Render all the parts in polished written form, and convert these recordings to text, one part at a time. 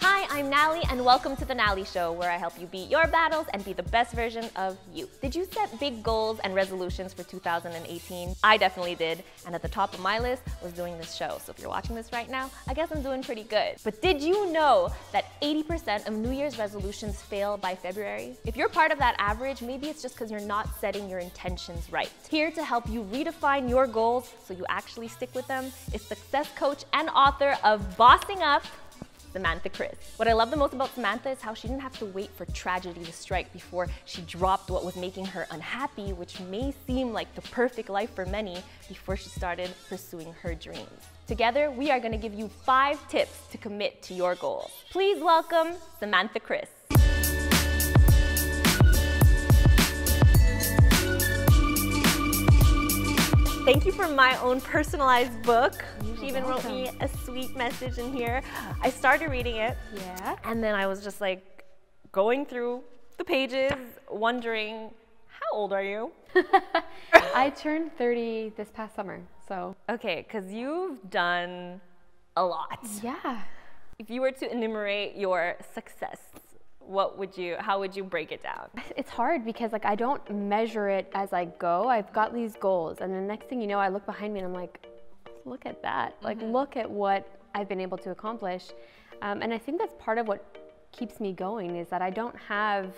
Hi, I'm Nalie, and welcome to the Nalie Show, where I help you beat your battles and be the best version of you. Did you set big goals and resolutions for 2018? I definitely did, and at the top of my list was doing this show. So if you're watching this right now, I guess I'm doing pretty good. But did you know that 80% of New Year's resolutions fail by February? If you're part of that average, maybe it's just because you're not setting your intentions right. Here to help you redefine your goals so you actually stick with them is success coach and author of Bossing Up, Samantha Kris. What I love the most about Samantha is how she didn't have to wait for tragedy to strike before she dropped what was making her unhappy, which may seem like the perfect life for many, before she started pursuing her dreams. Together, we are going to give you 5 tips to commit to your goals. Please welcome Samantha Kris. Thank you for my own personalized book. She even wrote me a sweet message in here. I started reading it, and then I was just like going through the pages, wondering, how old are you? I turned 30 this past summer, so. Okay, because you've done a lot. Yeah. If you were to enumerate your success, how would you break it down? It's hard because I don't measure it as I go. I've got these goals, and the next thing you know, I look behind me and I'm like, look at that. Look at what I've been able to accomplish. And I think that's part of what keeps me going, is that I don't have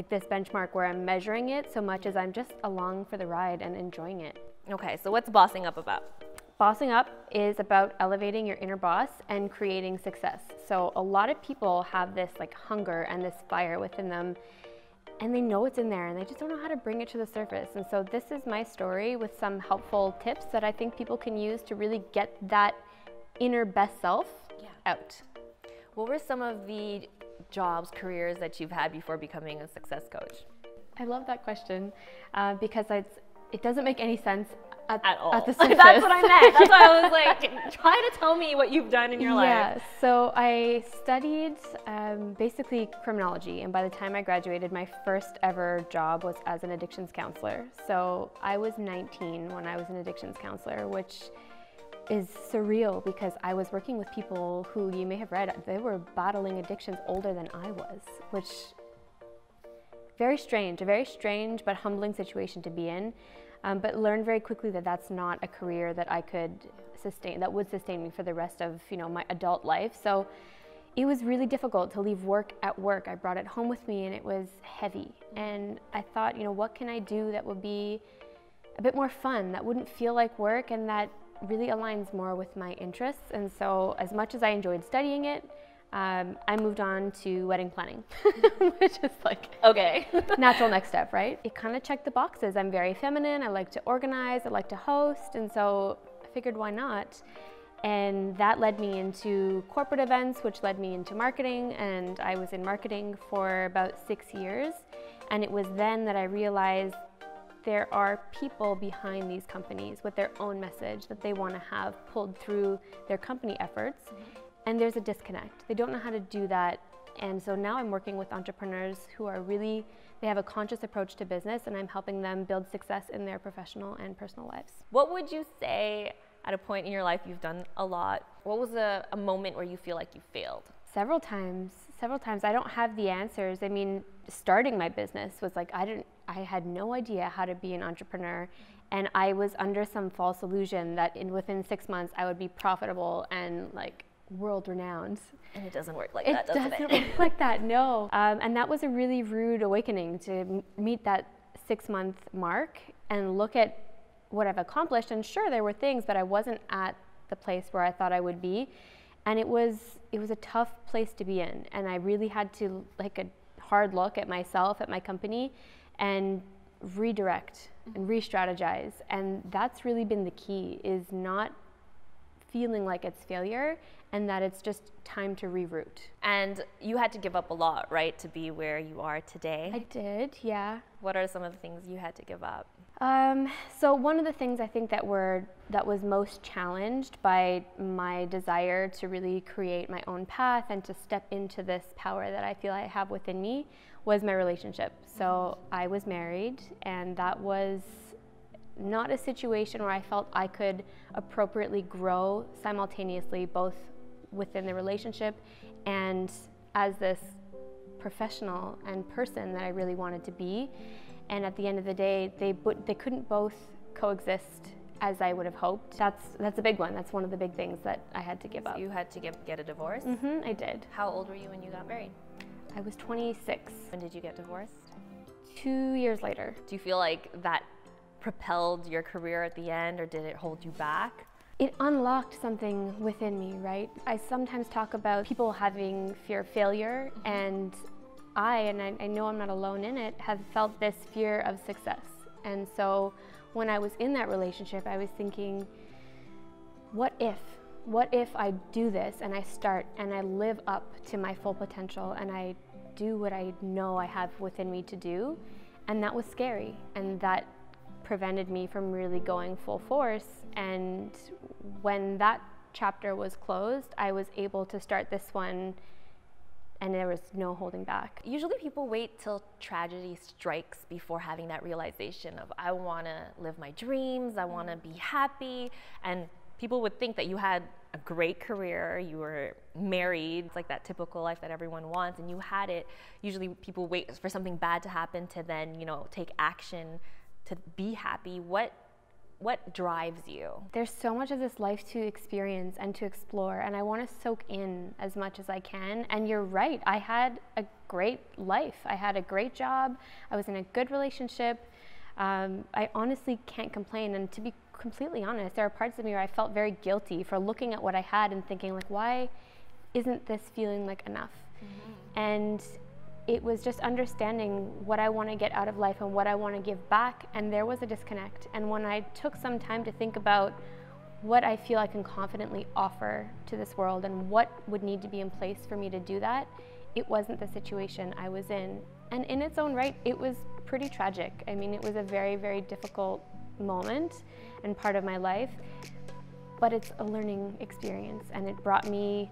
this benchmark where I'm measuring it so much as I'm just along for the ride and enjoying it. Okay, so what's Bossing Up about? Bossing Up is about elevating your inner boss and creating success. So a lot of people have this hunger and this fire within them, and they know it's in there and they just don't know how to bring it to the surface. And so this is my story with some helpful tips that I think people can use to really get that inner best self out. What were some of the jobs, careers that you've had before becoming a success coach? I love that question because it doesn't make any sense at all. At the surface. That's what I meant. That's why I was like, try to tell me what you've done in your life. Yeah, so I studied basically criminology, and by the time I graduated, my first ever job was as an addictions counselor. So I was 19 when I was an addictions counselor, which is surreal because I was working with people who, you may have read, they were battling addictions older than I was, which a very strange but humbling situation to be in. But learned very quickly that that's not a career that I could sustain, that would sustain me for the rest of my adult life. So it was really difficult to leave work at work. I brought it home with me and it was heavy. And I thought, what can I do that would be a bit more fun, that wouldn't feel like work, and that really aligns more with my interests. And so as much as I enjoyed studying it, I moved on to wedding planning, which is okay, natural next step, right? It kind of checked the boxes. I'm very feminine, I like to organize, I like to host, and so I figured why not? And that led me into corporate events, which led me into marketing, and I was in marketing for about 6 years. And it was then that I realized there are people behind these companies with their own message that they want to have pulled through their company efforts. And there's a disconnect. They don't know how to do that. And so now I'm working with entrepreneurs who are they have a conscious approach to business, and I'm helping them build success in their professional and personal lives. What would you say at a point in your life, you've done a lot, what was a moment where you feel like you failed? Several times. I don't have the answers. I mean, starting my business was I had no idea how to be an entrepreneur. And I was under some false illusion that within 6 months I would be profitable and world renowned. And it doesn't work like that, doesn't it? It doesn't work like that, no. And that was a really rude awakening to meet that 6-month mark and look at what I've accomplished. And sure, there were things, but I wasn't at the place where I thought I would be. And it was a tough place to be in. And I really had to a hard look at myself, at my company, and redirect and re-strategize. And that's really been the key, is not feeling like it's failure, and that it's just time to reroute. And you had to give up a lot, right, to be where you are today? I did, yeah. What are some of the things you had to give up? So one of the things I think that was most challenged by my desire to really create my own path and to step into this power that I feel I have within me was my relationship. So I was married, and that was not a situation where I felt I could appropriately grow simultaneously, both within the relationship and as this professional and person that I really wanted to be. And at the end of the day, they couldn't both coexist as I would have hoped. That's a big one. That's one of the big things that I had to give up. You had to get a divorce? Mm-hmm, I did. How old were you when you got married? I was 26. When did you get divorced? 2 years later. Do you feel like that propelled your career at the end, or did it hold you back? It unlocked something within me, right? I sometimes talk about people having fear of failure, and I know I'm not alone in it, have felt this fear of success. And so when I was in that relationship, I was thinking, what if I do this and I start and I live up to my full potential and I do what I know I have within me to do? And that was scary, and that prevented me from really going full force. And when that chapter was closed, I was able to start this one, and there was no holding back. Usually people wait till tragedy strikes before having that realization of, I want to live my dreams, I want to be happy. And people would think that you had a great career, you were married, it's like that typical life that everyone wants, and you had it. Usually people wait for something bad to happen to then, take action to be happy. What drives you? There's so much of this life to experience and to explore, and I want to soak in as much as I can. And you're right, I had a great life. I had a great job. I was in a good relationship. I honestly can't complain. And to be completely honest, there are parts of me where I felt very guilty for looking at what I had and thinking, like, why isn't this feeling like enough? Mm-hmm. And it was just understanding what I want to get out of life and what I want to give back, and there was a disconnect. And when I took some time to think about what I feel I can confidently offer to this world and what would need to be in place for me to do that, it wasn't the situation I was in. And in its own right, it was pretty tragic. I mean, it was a very, very difficult moment and part of my life, but it's a learning experience, and it brought me,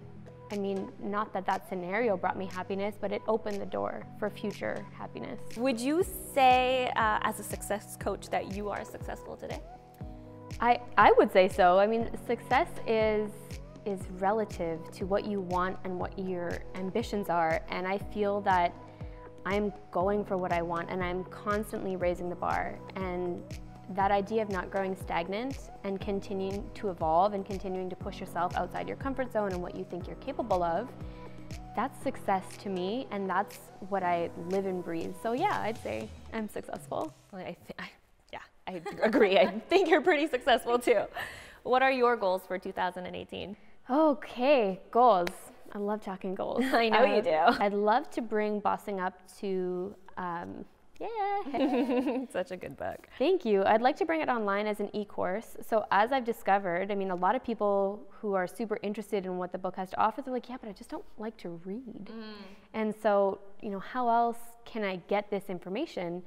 not that scenario brought me happiness, but it opened the door for future happiness. Would you say, as a success coach, that you are successful today? I would say so. I mean, success is relative to what you want and what your ambitions are, and I feel that I'm going for what I want, and I'm constantly raising the bar. And that idea of not growing stagnant and continuing to evolve and continuing to push yourself outside your comfort zone and what you think you're capable of, that's success to me, and that's what I live and breathe. So yeah, I'd say I'm successful. Well, I agree. I think you're pretty successful too. What are your goals for 2018? Okay, goals. I love talking goals. I know you do. I'd love to bring Bossing Up to such a good book. Thank you. I'd like to bring it online as an e-course. So as I've discovered, a lot of people who are super interested in what the book has to offer, they're like, yeah, but I just don't like to read. And so, how else can I get this information?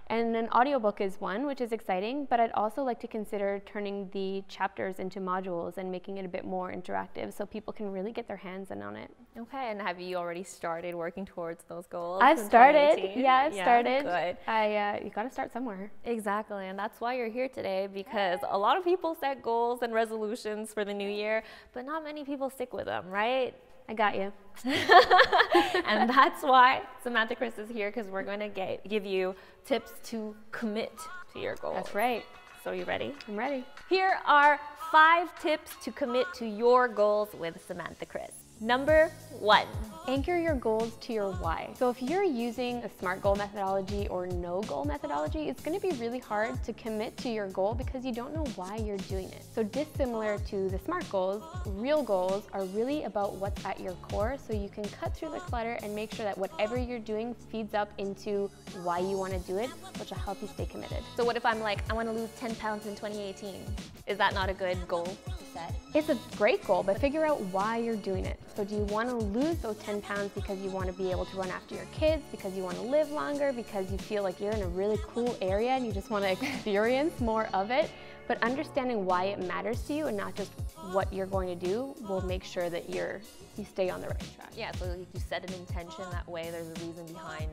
And an audiobook is one, which is exciting, but I'd also like to consider turning the chapters into modules and making it a bit more interactive so people can really get their hands in on it. Okay, and have you already started working towards those goals? I've started. I've started. Good. You got to start somewhere. Exactly, and that's why you're here today, because a lot of people set goals and resolutions for the new year, but not many people stick with them, right? I got you. And that's why Samantha Kris is here, because we're going to give you tips to commit to your goals. That's right. So you ready? I'm ready. Here are 5 tips to commit to your goals with Samantha Kris. Number 1. Anchor your goals to your why. So if you're using a SMART goal methodology or no goal methodology, it's going to be really hard to commit to your goal because you don't know why you're doing it. So dissimilar to the SMART goals, real goals are really about what's at your core, so you can cut through the clutter and make sure that whatever you're doing feeds up into why you want to do it, which will help you stay committed. So what if I'm like, I want to lose 10 pounds in 2018? Is that not a good goal to set? It's a great goal, but figure out why you're doing it. So do you want to lose those 10 pounds because you want to be able to run after your kids, because you want to live longer, because you feel like you're in a really cool area and you just want to experience more of it? But understanding why it matters to you and not just what you're going to do will make sure that you stay on the right track. Yeah, so you set an intention, that way there's a reason behind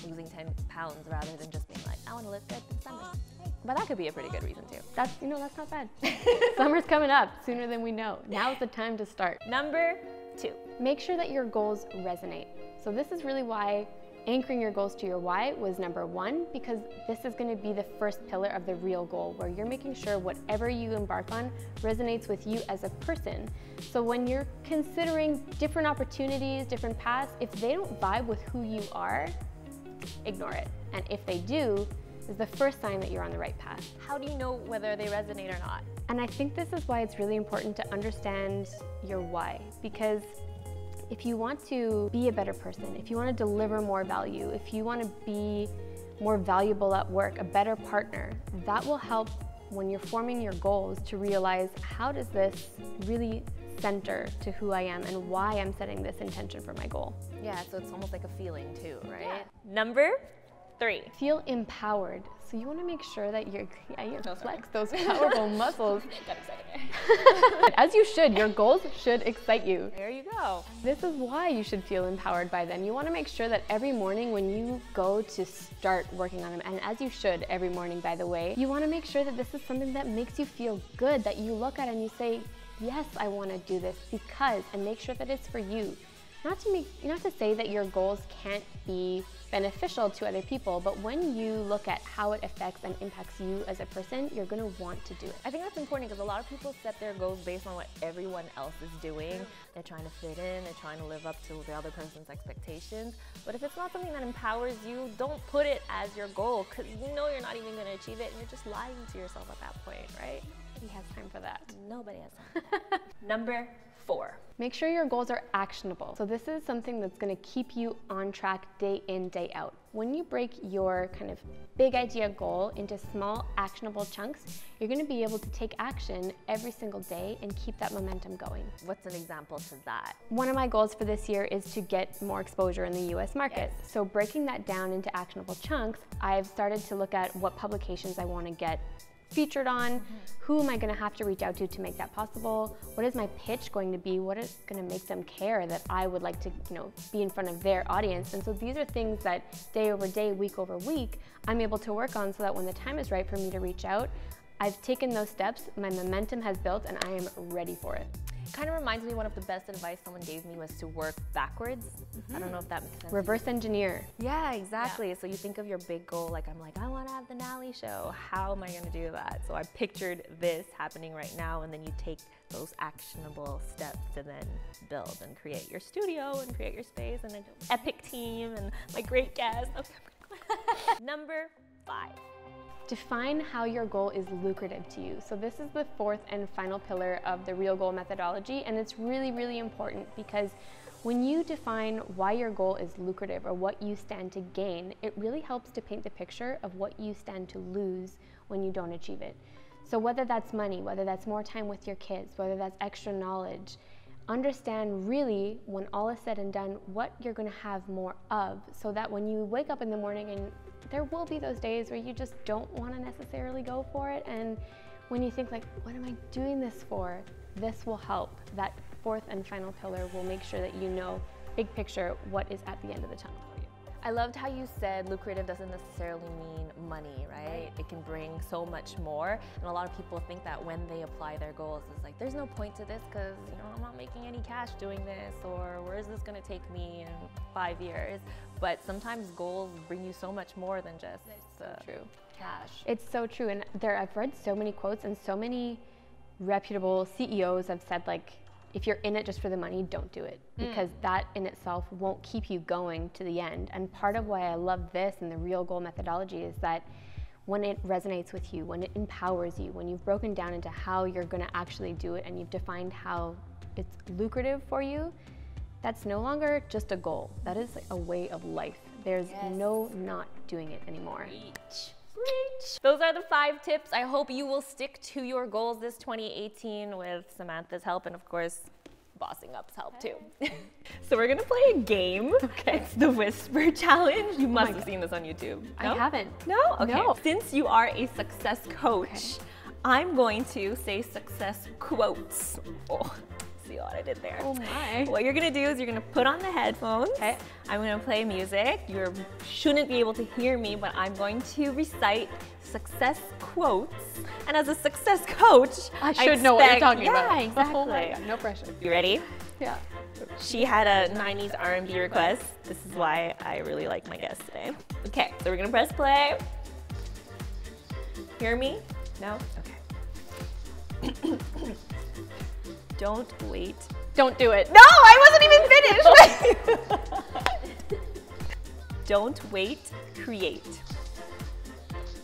losing 10 pounds rather than just being like, I want to look good in summer. But that could be a pretty good reason too. That's not bad. Summer's coming up sooner than we know. Now's the time to start. Number 2. Make sure that your goals resonate. So this is really why anchoring your goals to your why was number 1, because this is going to be the first pillar of the real goal, where you're making sure whatever you embark on resonates with you as a person. So when you're considering different opportunities, different paths, if they don't vibe with who you are, ignore it. And if they do, is the first sign that you're on the right path. How do you know whether they resonate or not? And I think this is why it's really important to understand your why, because if you want to be a better person, if you want to deliver more value, if you want to be more valuable at work, a better partner, that will help when you're forming your goals to realize, how does this really center to who I am and why I'm setting this intention for my goal. Yeah, so it's almost like a feeling too, right? Yeah. Number 3. Feel empowered. So you want to make sure that you flex those powerful muscles. Got excited there. As you should. Your goals should excite you. There you go. This is why you should feel empowered by them. You want to make sure that every morning when you go to start working on them, and as you should every morning, by the way, you want to make sure that this is something that makes you feel good, that you look at and you say, yes, I want to do this because, and make sure that it's for you. Not to say that your goals can't be beneficial to other people, but when you look at how it affects and impacts you as a person, you're going to want to do it. I think that's important because a lot of people set their goals based on what everyone else is doing. They're trying to fit in, they're trying to live up to the other person's expectations. But if it's not something that empowers you, don't put it as your goal, because you know you're not even going to achieve it and you're just lying to yourself at that point, right? Nobody has time for that. Nobody has time for that. Number 4. Make sure your goals are actionable. So this is something that's going to keep you on track day in, day out. When you break your kind of big idea goal into small actionable chunks, you're going to be able to take action every single day and keep that momentum going. What's an example to that? One of my goals for this year is to get more exposure in the US market. Yes. So breaking that down into actionable chunks, I've started to look at what publications I want to get featured on, who am I going to have to reach out to make that possible, what is my pitch going to be, what is going to make them care that I would like to be in front of their audience. And so these are things that day over day, week over week, I'm able to work on so that when the time is right for me to reach out, I've taken those steps, my momentum has built, and I am ready for it. Kind of reminds me, one of the best advice someone gave me was to work backwards. I don't know if that makes sense. Reverse engineer. Yeah, exactly. Yeah. So you think of your big goal, like I'm like, I want to have the Nalie show. How am I going to do that? So I pictured this happening right now, and then you take those actionable steps to then build and create your studio and create your space and an epic team and my great guests. Okay. Number 5. Define how your goal is lucrative to you. So this is the 4th and final pillar of the real goal methodology, and it's really, really important because when you define why your goal is lucrative or what you stand to gain, it really helps to paint the picture of what you stand to lose when you don't achieve it. So whether that's money, whether that's more time with your kids, whether that's extra knowledge, understand really, when all is said and done, what you're going to have more of, so that when you wake up in the morning, and there will be those days where you just don't want to necessarily go for it, and when you think like, what am I doing this for? This will help. That 4th and final pillar will make sure that you know, big picture, what is at the end of the tunnel for you. I loved how you said lucrative doesn't necessarily mean money, right? It can bring so much more. And a lot of people think that when they apply their goals, it's like, there's no point to this because, I'm not making any cash doing this, or where is this going to take me in 5 years? But sometimes goals bring you so much more than just cash. It's so true. And I've read so many quotes, and so many reputable CEOs have said, like, if you're in it just for the money, don't do it, because that in itself won't keep you going to the end. And part of why I love this and the real goal methodology is that when it resonates with you, when it empowers you, when you've broken down into how you're going to actually do it and you've defined how it's lucrative for you, that's no longer just a goal. That is like a way of life. There's no not doing it anymore. Preach. Those are the 5 tips. I hope you will stick to your goals this 2018 with Samantha's help, and of course, Bossing Up's help too. So we're gonna play a game. Okay. It's the Whisper Challenge. You must have seen this on YouTube. No? I haven't. No? Okay. No. Since you are a success coach, I'm going to say success quotes. Oh, see, see what I did there. Oh my. What you're gonna do is you're gonna put on the headphones. Okay. I'm gonna play music. You shouldn't be able to hear me, but I'm going to recite success quotes. And as a success coach, I should know what you're talking about. Yeah, exactly. Oh my God, no pressure. You ready? Yeah. She had a 90s R&B request. This is why I really like my guest today. Okay, so we're gonna press play. Hear me? No? Okay. Don't wait. Don't do it. No, I wasn't even finished. Don't wait, create.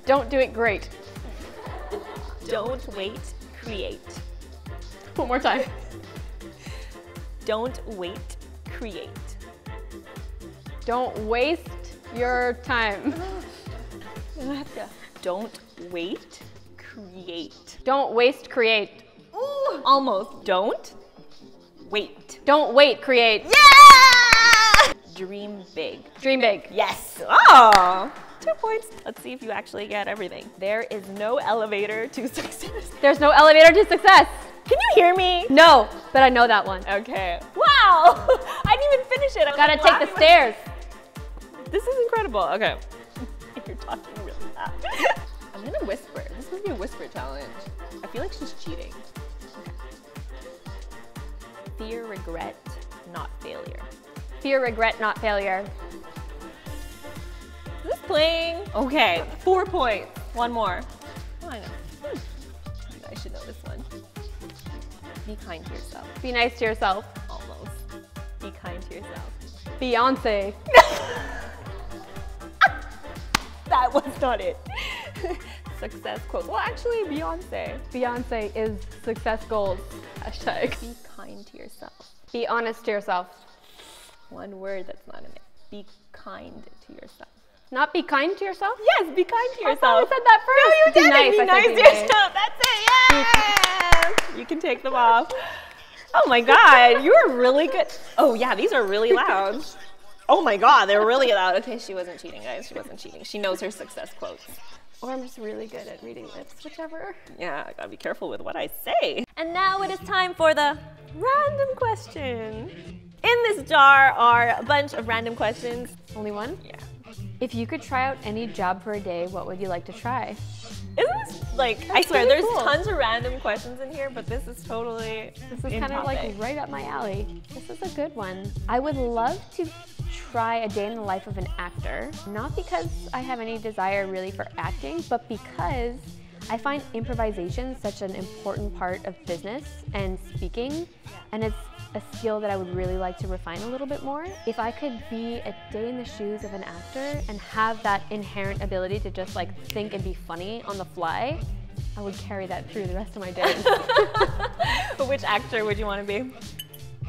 Don't do it great. Don't wait, create. One more time. Don't wait, create. Don't waste your time. Don't wait, create. Don't waste, create. Ooh, almost. Don't wait. Don't wait, create. Yeah! Dream big. Dream big. Yes. Oh, 2 points. Let's see if you actually get everything. There is no elevator to success. There's no elevator to success. Can you hear me? No, but I know that one. Okay. Wow. I didn't even finish it. Gotta take the stairs. This is incredible. Okay. You're talking really loud. I'm gonna whisper. This is gonna be a whisper challenge. I feel like she's cheating. Okay. Fear, regret, not failure. Fear, regret, not failure. Is this playing? Okay, 4 points. One more. Oh, I know. I should know this one. Be kind to yourself. Be nice to yourself. Almost. Be kind to yourself. Beyonce. That was not it. Success quote. Well, actually, Beyonce. Beyonce is success goals. Hashtag. Be kind to yourself. Be honest to yourself. One word that's not in it. Be kind to yourself. Not be kind to yourself? Yes, be kind to I yourself. thought I said that first. No, you didn't. Nice. Be I nice said to be nice. yourself. That's it. Yeah. You can take them off. Oh my God, you were really good. Oh yeah, these are really loud. Oh my God, they're really loud. Okay, she wasn't cheating, guys. She wasn't cheating. She knows her success quotes. Or I'm just really good at reading lips, whichever. Yeah, I gotta be careful with what I say. And now it is time for the random question. In this jar are a bunch of random questions. Only one? Yeah. If you could try out any job for a day, what would you like to try? Isn't this like, I swear, really there's cool. tons of random questions in here, but this is totally This is kind of like right up my alley. This is a good one. I would love to try a day in the life of an actor, not because I have any desire really for acting, but because I find improvisation such an important part of business and speaking, and it's a skill that I would really like to refine a little bit more. If I could be a day in the shoes of an actor and have that inherent ability to just like think and be funny on the fly, I would carry that through the rest of my days. But which actor would you want to be?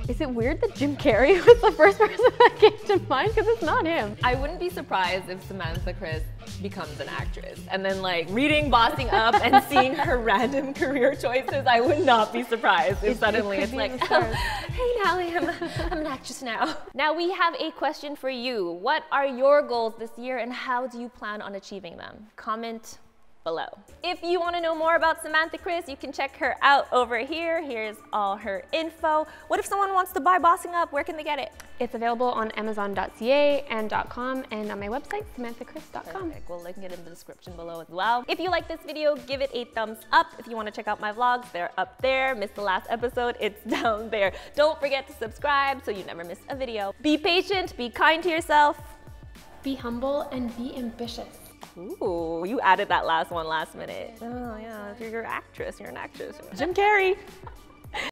Is it weird that Jim Carrey was the first person that came to mind? Because it's not him. I wouldn't be surprised if Samantha Kris becomes an actress. And then like reading Bossing Up and seeing her random career choices, I would not be surprised if suddenly it's like, oh, hey Nalie, I'm an actress now. Now we have a question for you. What are your goals this year and how do you plan on achieving them? Comment below. If you want to know more about Samantha Kris, you can check her out over here. Here's all her info. What if someone wants to buy Bossing Up? Where can they get it? It's available on Amazon.ca and .com and on my website, samanthakris.com. Perfect. We'll link it in the description below as well. If you like this video, give it a thumbs up. If you want to check out my vlogs, they're up there. Missed the last episode, it's down there. Don't forget to subscribe so you never miss a video. Be patient, be kind to yourself. Be humble and be ambitious. Ooh, you added that last one last minute. Oh yeah, if you're an actress, you're an actress. Jim Carrey.